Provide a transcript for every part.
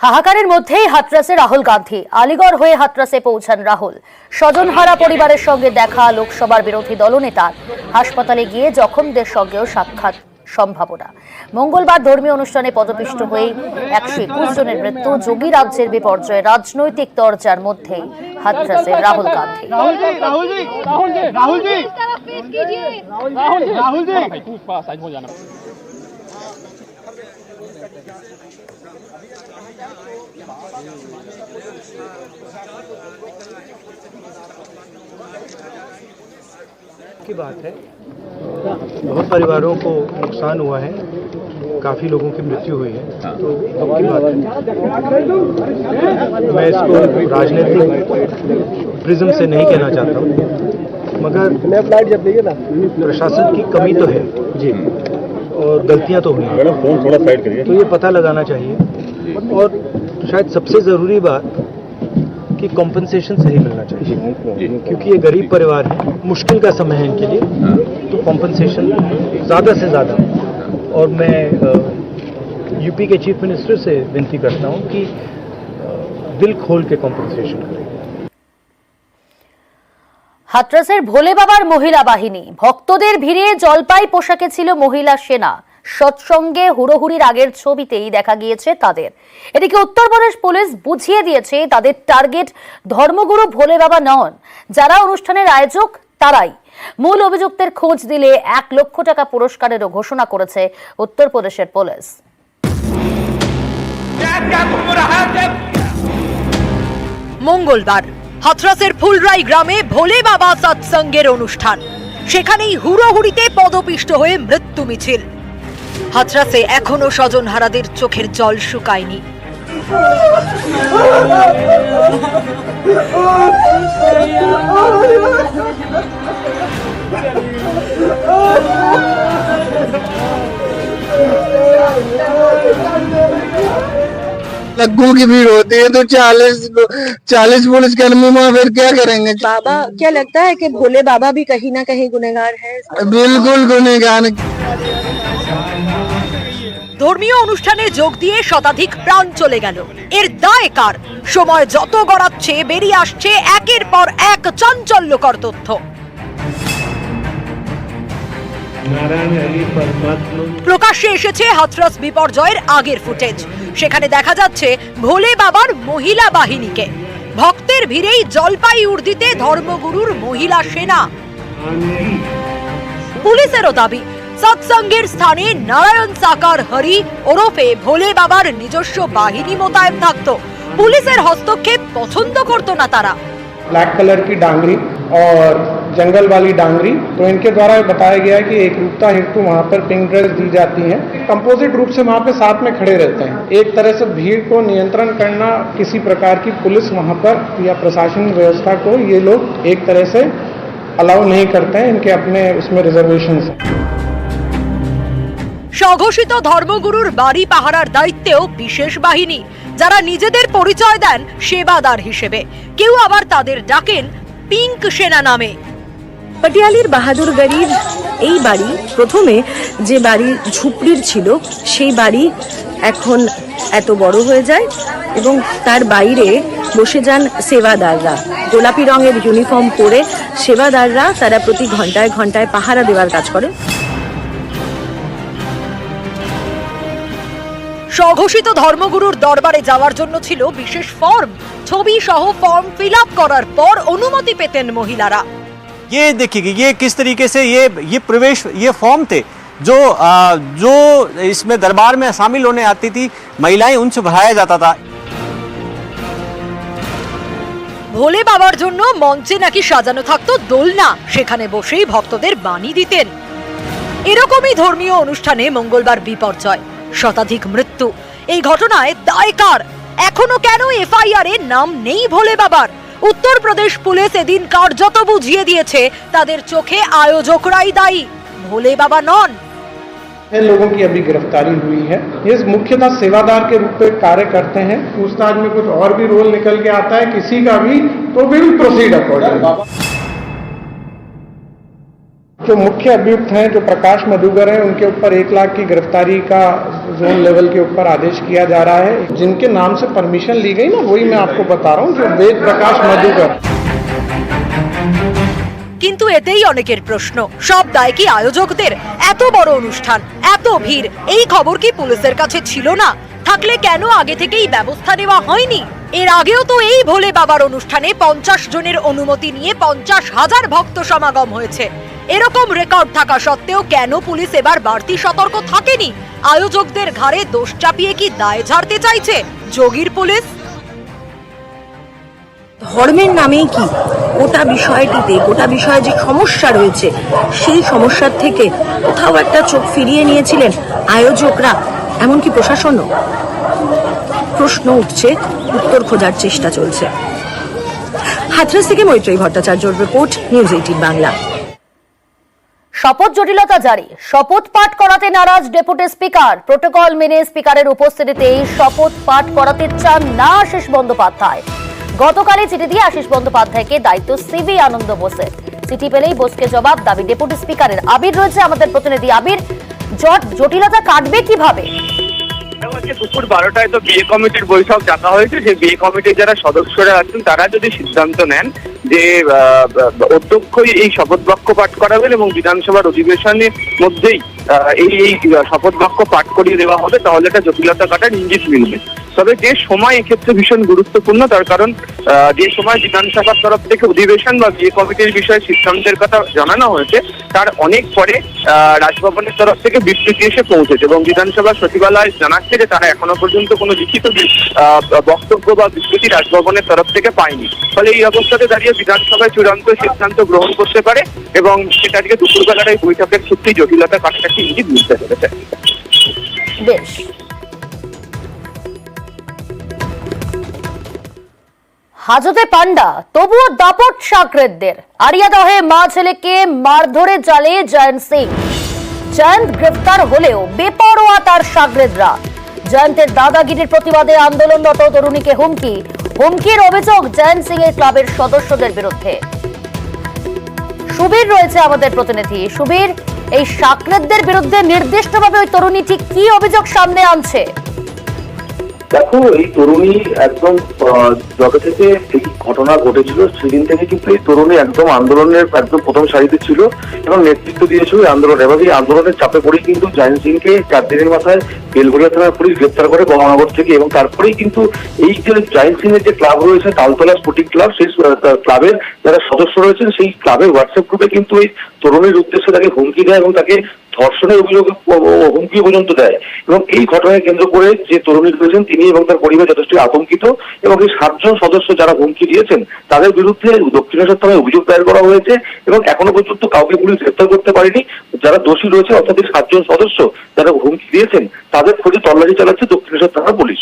হাহাকারের মধ্যেই হাতরাসে রাহুল গান্ধী। আলিগড় হয়ে হাতরাসে পৌঁছান রাহুল। স্বজনহারা পরিবারের সঙ্গে দেখা লোকসভার বিরোধী দলনেতার। হাসপাতালে গিয়ে জখমদের সঙ্গেও সাক্ষাৎ সম্ভাবনা। মঙ্গলবার ধর্মীয় অনুষ্ঠানে পদপিষ্ট হয়ে 121 জনের মৃত্যু। যোগী রাজ্যের বিপর্যয়ে রাজনৈতিক তরজার মধ্যেই হাতরাসে রাহুল গান্ধী। की बात है, बहुत परिवारों को नुकसान हुआ है, काफ़ी लोगों की मृत्यु हुई है, तो दुख की बात है। मैं इसको राजनीतिक प्रिज्म से नहीं कहना चाहता हूँ, मगर प्रशासन की कमी तो है जी, और गलतियाँ तो हुई हैं, तो ये पता लगाना चाहिए। और शायद सबसे ज़रूरी बात कि कॉम्पनसेशन सही मिलना चाहिए, क्योंकि ये गरीब परिवार है, मुश्किल का समय है इनके लिए, तो कॉम्पनसेशन ज़्यादा से ज़्यादा। और मैं यूपी के चीफ मिनिस्टर से विनती करता हूँ कि दिल खोल के कॉम्पनसेशन करें। হাতরাসের ভোলে বাবার মহিলা বাহিনী। ভক্তদের ভিড়ে জলপাই পোশাকে ছিল মহিলা সেনা। সৎসঙ্গে হুড়োহুড়ির আগের ছবিতেই দেখা গিয়েছে তাদের। এদিকে উত্তরপ্রদেশ পুলিশ বুঝিয়ে দিয়েছে তাদের টার্গেট ধর্মগুরু ভোলে বাবা নন, যারা অনুষ্ঠানের আয়োজক তারাই। মূল অভিযুক্তের খোঁজ দিলে 1 লক্ষ টাকা পুরস্কারেরও ঘোষণা করেছে উত্তরপ্রদেশের পুলিশ। মঙ্গলবার হাথরাসের ফুলরাই গ্রামে ভোলে বাবা সৎসঙ্গের অনুষ্ঠান। সেখানেই হুড়োহুড়িতে পদপিষ্ট হয়ে মৃত্যু মিছিল। হাথরাসে এখনো স্বজনহারাদের চোখের জল শুকায়নি। लग्गों की भीड़ होती है तो 40 पुलिसकर्मी वहाँ फिर क्या करेंगे। बाबा क्या लगता है कि भोले बाबा भी कहीं ना कहीं गुनहगार है? बिल्कुल गुनहगार। ধর্মীয় অনুষ্ঠানে যোগ দিয়ে শতাধিক প্রাণ চলে গেল। এর দায় কার? সময় যত গড়াচ্ছে বেরিয়ে আসছে একের পর এক চাঞ্চল্যকর তথ্য। প্রকাশ্যে এসেছে হাথরাস বিপর্যয়ের আগের ফুটেজ। সেখানে দেখা যাচ্ছে ভোলে বাবার মহিলা বাহিনীকে। ভক্তের ভিড়েই জলপাই উর্দিতে ধর্মগুরুর মহিলা সেনা। পুলিশেরও দাবি সৎসঙ্গের স্থানে নারায়ণ সাকার হরি ওরফে ভোলে বাবার নিজস্ব বাহিনী মোতায়েন থাকতো। পুলিশের হস্তক্ষেপ পছন্দ করতো না তারা। ब्लैक कलर की डांगरी और जंगल वाली डांगरी, तो इनके द्वारा बताया गया है कि एक रूपता हेतु वहाँ पर पिंक ड्रेस दी जाती है। कंपोजिट रूप से वहाँ पे साथ में खड़े रहते हैं। एक तरह से भीड़ को नियंत्रण करना, किसी प्रकार की पुलिस वहाँ पर या प्रशासनिक व्यवस्था को ये लोग एक तरह से अलाउ नहीं करते हैं। इनके अपने उसमें रिजर्वेशन है। স্বঘোষিত ধর্মগুরুর বাড়ি পাহারার দায়িত্বেও বিশেষ বাহিনী, যারা নিজেদের পরিচয় দেন সেবাদার হিসেবে। কেউ আবার তাদের ডাকেন পিঙ্ক সেনা নামে। পটিয়ালির বাহাদুরগড়ির এই বাড়ি প্রথমে যে বাড়ি ঝুপড়ির ছিল সেই বাড়ি এখন এত বড় হয়ে যায় এবং তার বাইরে বসে যান সেবাদাররা। গোলাপি রঙের ইউনিফর্ম পরে সেবাদাররা তারা প্রতি ঘন্টায় ঘন্টায় পাহারা দেওয়ার কাজ করে। স্বঘোষিত ধর্মগুরুর দরবারে যাওয়ার জন্য ছিল বিশেষ ফর্ম। ছবি সহ ফর্ম ফিল আপ করার পর অনুমতি পেতেন মহিলারা। ये देखिए ये किस तरीके से ये प्रवेश, ये फॉर्म थे जो इसमें दरबार में शामिल होने आती थी महिलाएं, उनसे भराया जाता था। ভোলে বাবার জন্য মঞ্চে নাকি সাজানো থাকতো দোলনা, সেখানে বসেই ভক্তদের বাণী দিতেন। এরকমই ধর্মীয় অনুষ্ঠানে মঙ্গলবার বিপর্যয়, শতাধিক মৃত্যু। এই ঘটনায় দায় কার? এখনো কেন এফআইআর এর নাম নেই ভোলে বাবার? উত্তরপ্রদেশ পুলিশ এদিন কার্যত বুঝিয়ে দিয়েছে তাদের চোখে আয়োজকরাই দায়ী, ভোলে বাবা নন। लोगों की अभी गिरफ्तारी हुई है। ये मुख्यतः सेवादार के रूप में कार्य करते हैं। पूछताछ में कुछ और भी रोल निकल के आता है किसी का भी, तो विल प्रोसीड अकॉर्डिंग। जो मुख्य अभियुक्त हैं, जो प्रकाश मधुकर हैं, उनके ऊपर 1 लाख की गिरफ्तारी का जोन लेवल के ऊपर आदेश किया जा रहा है। जिनके नाम से परमिशन ली गई ना, वही मैं आपको बता रहा हूँ, जो वेद प्रकाश मधुकर। কিন্তু এতেই অনেকের প্রশ্ন, সব দায় কি আয়োজকদের? এত বড় অনুষ্ঠান, এত ভিড়, এই খবর কি পুলিশের কাছে ছিল না? থাকলে কেন আগে থেকেই ব্যবস্থা নেওয়া হয়নি? এর আগেও তো এই ভোলে বাবার অনুষ্ঠানে 50 জনের অনুমতি নিয়ে 50,000 ভক্ত সমাগম হয়েছে। এরকম রেকর্ড থাকা সত্ত্বেও কেন পুলিশ এবার বাড়তি সতর্ক থাকেনি? আয়োজকদের ঘাড়ে দোষ চাপিয়ে কি দায় ঝাড়তে চাইছে যোগীর পুলিশ? ধর্মের নামেই কি গোটা বিষয়টিতে, গোটা বিষয়ে যে সমস্যা রয়েছে সেই সমস্যার থেকে কোথাও একটা চোখ ফিরিয়ে নিয়েছিলেন আয়োজকরা, এমনকি প্রশাসনও? প্রশ্ন উঠছে, উত্তর খোঁজার চেষ্টা চলছে। হাথরস থেকে মৈত্রী ভট্টাচার্যর রিপোর্ট, নিউজ 18 বাংলা। শপথ জটিলতা জারি, শপথ পাঠ করাতে নারাজ ডেপুটি স্পিকার। প্রোটোকল মেনে স্পিকারের উপস্থিতিতে শপথ পাঠ করাতে চান না আশিস বন্দ্যোপাধ্যায়। গতকালই চিঠি দিয়ে আশিস বন্দ্যোপাধ্যায়কে দায়িত্ব সিভি আনন্দ বোসের। চিঠি পেলেই বোসকে জবাব দাবি ডেপুটি স্পিকারের। আবির রয়েছে আমাদের প্রতিনিধি। আবির, জটিলতা কাটবে কিভাবে? দুপুর 12টায় তো বিয়ে কমিটির বৈঠক ডাকা হয়েছে। সেই বিয়ে কমিটির যারা সদস্যরা আছেন তারা যদি সিদ্ধান্ত নেন যে অধ্যক্ষই এই শপথ বাক্য পাঠ করাবেন এবং বিধানসভার অধিবেশনের মধ্যেই এই শপথ বাক্য পাঠ করিয়ে দেওয়া হবে, তাহলে একটা জটিলতা কাটার ইঙ্গিত মিলবে। তবে যে সময় এক্ষেত্রে ভীষণ গুরুত্বপূর্ণ, তার কারণ যে সময় বিধানসভার তরফ থেকে অধিবেশন বা বিয়ে কমিটির বিষয়ে সিদ্ধান্তের কথা জানানো হয়েছে, তার অনেক পরে রাজভবনের তরফ থেকে বিবৃতি এসে পৌঁছেছে এবং বিধানসভার সচিবালয় জানাচ্ছে যে তারা এখনো পর্যন্ত কোনো লিখিত বক্তব্য বা বিবৃতি রাজভবনের তরফ থেকে পায়নি। ফলে এই অবস্থাতে দাঁড়িয়ে বিধানসভায় চূড়ান্ত সিদ্ধান্ত গ্রহণ করতে পারে এবং সেটাকে দুপুরবেলার এই বৈঠকের সত্যি জটিলতা কাটাকাটি ইঙ্গিত মিলতে পেরেছে। বেশ, হাজতে পান্ডা, তবুও দাপট সাকরেদদের। আরিয়াদহে মা ছেলেকে মারধরে জালে জয়ন্ত সিং। জয়ন্ত গ্রেফতার হলেও বেপরোয়া তার সাকরেদরা। জয়ন্তের দাদাগিরির প্রতিবাদে আন্দোলনরত তরুণীকে হুমকির অভিযোগ জয়ন্ত সিং এর ক্লাবের সদস্যদের বিরুদ্ধে। সুবীর রয়েছে আমাদের প্রতিনিধি। সুবীর, এই সাকরেদদের বিরুদ্ধে নির্দিষ্টভাবে ওই তরুণী ঠিক কি অভিযোগ সামনে আনছে? দেখো, এই তরুণী একদম যবে থেকে এই ঘটনা ঘটেছিল সেদিন থেকে কিন্তু এই তরুণী একদম আন্দোলনের একদম প্রথম সারিতে ছিল এবং নেতৃত্ব দিয়েছিল এই আন্দোলন। এবং এই আন্দোলনের চাপে পড়েই কিন্তু জয়ন্ত সিংকে 4 দিনের মাথায় বেলঘড়িয়া থানার পুলিশ গ্রেপ্তার করে বঙ্গনগর থেকে। এবং তারপরেই কিন্তু এই যে জয়ন্ত সিং এর যে ক্লাব রয়েছে তালতলা স্পোর্টিং ক্লাব, সেই ক্লাবের যারা সদস্য রয়েছেন সেই ক্লাবের হোয়াটসঅ্যাপ গ্রুপে কিন্তু এই তরুণীর উদ্দেশ্যে তাকে হুমকি দেয় এবং তাকে ধর্ষণের অভিযোগ হুমকি পর্যন্ত দেয়। এবং এই ঘটনাকে কেন্দ্র করে যে তরুণী রয়েছেন তিনি এবং তার পরিবার যথেষ্ট আতঙ্কিত এবং এই 7 জন সদস্য যারা হুমকি দিয়েছেন তাদের বিরুদ্ধে দক্ষিণেশ্বর থানায় অভিযোগ দায়ের করা হয়েছে এবং এখনো পর্যন্ত কাউকে পুলিশ গ্রেপ্তার করতে পারেনি। যারা দোষী রয়েছে অর্থাৎ এই 7 জন সদস্য যারা হুমকি দিয়েছেন তাদের খোঁজে তল্লাশি চালাচ্ছে দক্ষিণেশ্বর থানার পুলিশ।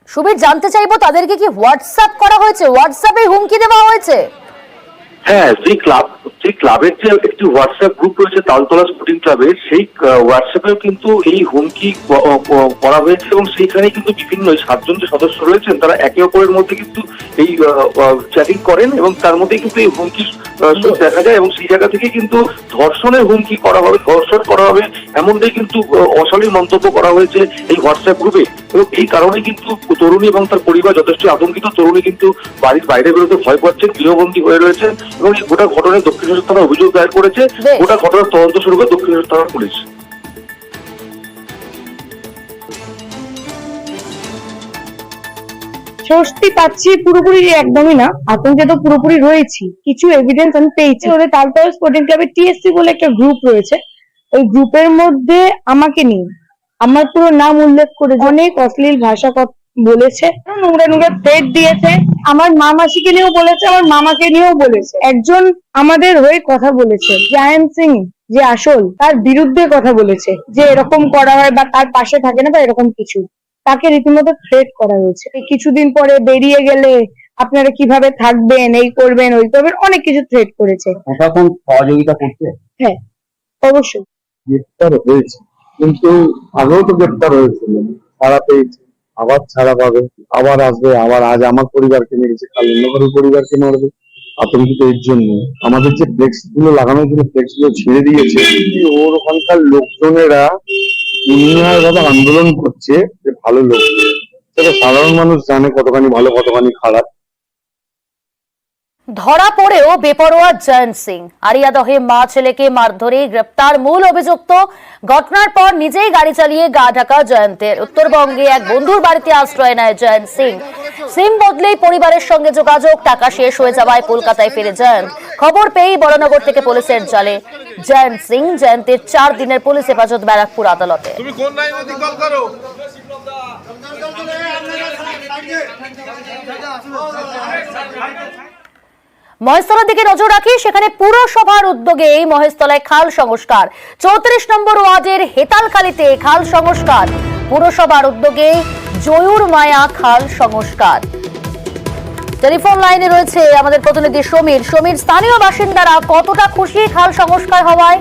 সুবীর, জানতে চাইবো তাদেরকে কি হোয়াটসঅ্যাপ করা হয়েছে? হোয়াটসঅ্যাপে হুমকি দেওয়া হয়েছে? হ্যাঁ, সেই ক্লাবের যে একটি হোয়াটসঅ্যাপ গ্রুপ রয়েছে তালতলা স্পোর্টিং ক্লাবের, সেই হোয়াটসঅ্যাপেও কিন্তু এই হুমকি করা হয়েছে এবং সেইখানে কিন্তু বিভিন্ন 7 জন যে সদস্য রয়েছেন তারা একে অপরের মধ্যে কিন্তু এই চ্যাটিং করেন এবং তার মধ্যে কিন্তু এই হুমকি দেখা যায় এবং সেই জায়গা থেকে কিন্তু ধর্ষণের হুমকি করা হবে, ধর্ষণ করা হবে এমনটাই কিন্তু অশালীন মন্তব্য করা হয়েছে এই হোয়াটসঅ্যাপ গ্রুপে। এবং এই কারণে কিন্তু তরুণী এবং তার পরিবার যথেষ্ট আতঙ্কিত। তরুণী কিন্তু বাড়ির বাইরে বেরোতে ভয় পাচ্ছেন, গৃহবন্দী হয়ে রয়েছেন এবং এই গোটা ঘটনায় দক্ষিণেশ্বর থানা অভিযোগ দায়ের করেছে। গোটা ঘটনার তদন্ত শুরু করে দক্ষিণেশ্বর থানার পুলিশ। স্বস্তি পাচ্ছি পুরোপুরি একদমই না, আতঙ্কে তো পুরোপুরি রয়েছি। কিছু এভিডেন্স আমি পেয়েছি। ওদের তালতলা স্পোর্টিং ক্লাবের টিএসসি বলে একটা গ্রুপ রয়েছে, ওই গ্রুপের মধ্যে আমাকে নিয়ে আমার পুরো নাম উল্লেখ করে অনেক অশ্লীল ভাষা বলেছে, নোংরা নোংরা থ্রেট দিয়েছে। আমার মামাসিকে নিয়েও বলেছে, আমার মামাকে নিয়েও বলেছে। একজন আমাদের হয়ে কথা বলেছে, জয়ন্ত সিং যে আসল, তার বিরুদ্ধে কথা বলেছে যে এরকম করা হয় বা তার পাশে থাকে না বা এরকম কিছু। তাকে রীতিমতো থ্রেট করা হয়েছে। কিছুদিন পরে বেরিয়ে গেলে আপনারা কিভাবে থাকবেন, এই করবেন ওই করবেন, অনেক কিছু থ্রেট করেছে। প্রশাসন সহযোগিতা করছে? হ্যাঁ, অবশ্যই গ্রেপ্তার হয়েছে, কিন্তু আগেও তো গ্রেপ্তার হয়েছিল, ছাড়া পেয়েছে, আবার ছাড়া পাবে, আবার আসবে, আবার আজ আমার পরিবারকে মেরেছে, কাল অন্য কারোর পরিবারকে মারবে। আতঙ্কিত এর জন্য আমাদের যে ফ্লেক্স গুলো লাগানোর জন্য ফ্লেক্স গুলো ছেড়ে দিয়েছে, ওর ওখানকার লোকজনেরা ভাবে আন্দোলন করছে যে ভালো লোক, সেটা সাধারণ মানুষ জানে কতখানি ভালো কতখানি খারাপ। ধরা পড়েও বেপরোয়া জয়ন্ত সিং। আরিয়াদহে মা ছেলেকে মারধরে গ্রেপ্তার মূল অভিযুক্ত। ঘটনার পর নিজেই গাড়ি চালিয়ে গা ঢাকা জয়ন্তের। উত্তরবঙ্গে এক বন্ধুর বাড়িতে আশ্রয় নেয় জয়ন্ত সিং। সিম বদলেই পরিবারের সঙ্গে যোগাযোগ, টাকা শেষ হয়ে যাওয়ায় কলকাতায় ফিরে জয়ন্ত। খবর পেয়েই বড়নগর থেকে পুলিশের জালে জয়ন্ত সিং। জয়ন্তের 4 দিনের পুলিশ হেফাজত ব্যারাকপুর আদালতে। মহেশতলার দিকে নজর রাখি। সেখানে পুরসভার উদ্যোগে এই মহেশতলায় খাল সংস্কার। 34 নম্বর ওয়ার্ডের হেতালখালীতে খাল সংস্কার। পুরসভার উদ্যোগে জয়ুর মায়া খাল সংস্কার। টেলিফোন লাইনে রয়েছে আমাদের প্রতিনিধি সমীর। সমীর, স্থানীয় বাসিন্দারা কতটা খুশি খাল সংস্কার হওয়ায়?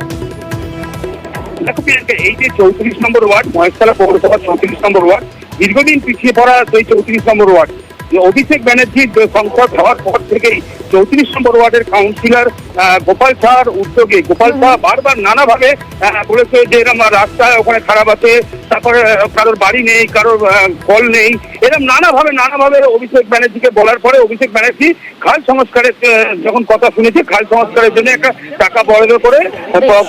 এই যে 34 নম্বর ওয়ার্ড, মহেশতলা পৌরসভার 34 নম্বর ওয়ার্ড, দীর্ঘদিন পিছিয়ে পড়া এই 34 নম্বর ওয়ার্ড। অভিষেক ব্যানার্জির সংসদ হওয়ার পর থেকেই 34 নম্বর ওয়ার্ডের কাউন্সিলর গোপাল শাহর উদ্যোগে, গোপাল শাহ বারবার নানাভাবে বলেছে যে এরকম রাস্তা ওখানে খারাপ আছে, তারপরে কারোর বাড়ি নেই, কারোর কল নেই, এরকম নানাভাবে অভিষেক ব্যানার্জিকে বলার পরে অভিষেক ব্যানার্জি খাল সংস্কারের যখন কথা শুনেছে, খাল সংস্কারের জন্য একটা টাকা বরাদ্দ করে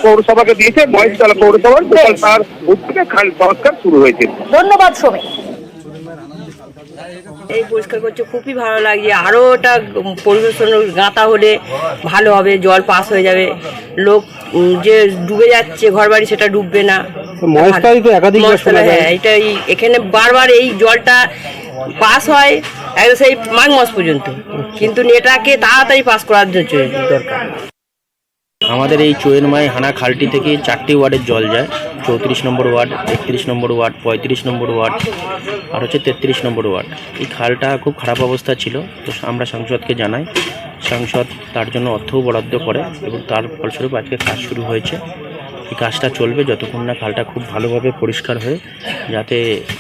পৌরসভাকে দিয়েছে। মহেশতলা পৌরসভার গোপাল শাহর উদ্যোগে খাল সংস্কার শুরু হয়েছে। ধন্যবাদ সমীর। এই পরিষ্কার করছে, খুবই ভালো লাগছে। আরো ওটা পরিবেশন গাঁথা হলে ভালো হবে, জল পাস হয়ে যাবে, লোক যে ডুবে যাচ্ছে ঘর বাড়ি সেটা ডুববে না। হ্যাঁ, এটাই এখানে বারবার এই জলটা পাস হয় একদম সেই মাঘ মাস পর্যন্ত, কিন্তু এটাকে তাড়াতাড়ি পাস করার দরকার। আমাদের এই চোয়েরমাই হানা খালটি থেকে 4টি ওয়ার্ডের জল যায়। 34 নম্বর ওয়ার্ড, 31 নম্বর ওয়ার্ড, 35 নম্বর ওয়ার্ড আর হচ্ছে 33 নম্বর ওয়ার্ড। এই খালটা খুব খারাপ অবস্থা ছিল, তো আমরা সাংসদকে জানাই। সাংসদ তার জন্য অর্থও বরাদ্দ করে এবং তার ফলস্বরূপ আজকে কাজ শুরু হয়েছে। এই কাজটা চলবে যতক্ষণ না খালটা খুব ভালোভাবে পরিষ্কার হয়ে, যাতে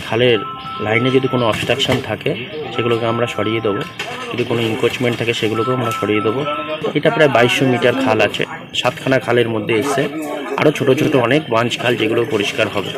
খালের লাইনে যদি কোনো অবস্ট্রাকশন থাকে সেগুলোকে আমরা সরিয়ে দেবো, যদি কোনো ইনক্রোচমেন্ট থাকে সেগুলোকেও আমরা সরিয়ে দেবো। এটা প্রায় 2200 মিটার খাল আছে, 7খানা খালের মধ্যে এসে আরও ছোট ছোট অনেক বাঁধ খাল যেগুলো পরিষ্কার হবে।